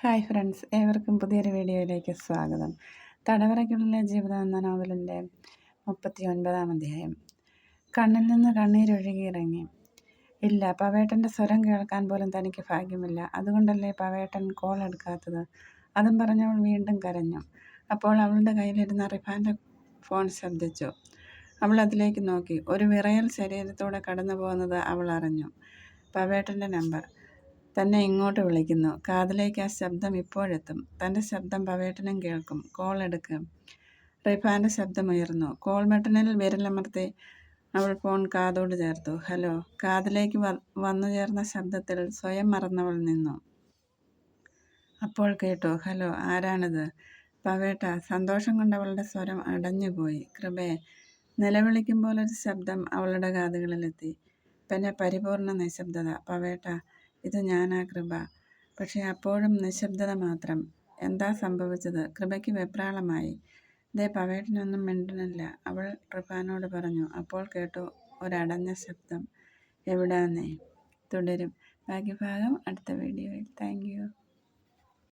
Hi friends, ഏവർക്കും പുതിയൊരു വീഡിയോയിലേക്ക് സ്വാഗതം. തടവറയ്ക്കുള്ളിലെ ജീവിതം എന്ന നോവലിൻ്റെ 39-ാം അധ്യായം. കണ്ണിൽ നിന്ന് കണ്ണീരൊഴുകിയിറങ്ങി. ഇല്ല, പവേട്ടൻ്റെ സ്വരം കേൾക്കാൻ പോലും തനിക്ക് ഭാഗ്യമില്ല. അതുകൊണ്ടല്ലേ പവേട്ടൻ കോൾ എടുക്കാത്തത്? അതും പറഞ്ഞവൾ വീണ്ടും കരഞ്ഞു. അപ്പോൾ അവളുടെ കയ്യിലിരുന്ന റിഫാൻ്റെ ഫോൺ ശബ്ദിച്ചു. അവൾ അതിലേക്ക് നോക്കി. ഒരു വിറയൽ ശരീരത്തോടെ കടന്നു പോകുന്നത് അവൾ അറിഞ്ഞു. പവേട്ടൻ്റെ നമ്പർ. തന്നെ ഇങ്ങോട്ട് വിളിക്കുന്നു. കാതിലേക്ക് ആ ശബ്ദം ഇപ്പോഴെത്തും. തൻ്റെ ശബ്ദം പവേട്ടനും കേൾക്കും. കോൾ എടുക്കും. റിഫാൻ്റെ ശബ്ദമുയർന്നു. കോൾ ബട്ടണിൽ വിരലമർത്തി അവൾ ഫോൺ കാതോട് ചേർത്തു. ഹലോ. കാതിലേക്ക് വന്നു ചേർന്ന ശബ്ദത്തിൽ സ്വയം മറന്നവൾ നിന്നു. അപ്പോൾ കേട്ടു. ഹലോ, ആരാണിത്? പവേട്ട. സന്തോഷം കൊണ്ട് അവളുടെ സ്വരം അടഞ്ഞുപോയി. കൃപേ. നിലവിളിക്കുമ്പോലൊരു ശബ്ദം അവളുടെ കാതുകളിലെത്തി. പിന്നെ പരിപൂർണ നിശബ്ദത. പവേട്ട, ഇത് ഞാനാ കൃപ. പക്ഷെ അപ്പോഴും നിശബ്ദത മാത്രം. എന്താ സംഭവിച്ചത്? കൃപയ്ക്ക് വെപ്രാളമായി. ദേ, പവേട്ടനൊന്നും മിണ്ടണില്ല, അവൾ റിഫാനോട് പറഞ്ഞു. അപ്പോൾ കേട്ടു ഒരടഞ്ഞ ശബ്ദം. എവിടാ നീ? തുടരും. ബാക്കി ഭാഗം അടുത്ത വീഡിയോയിൽ. Thank you.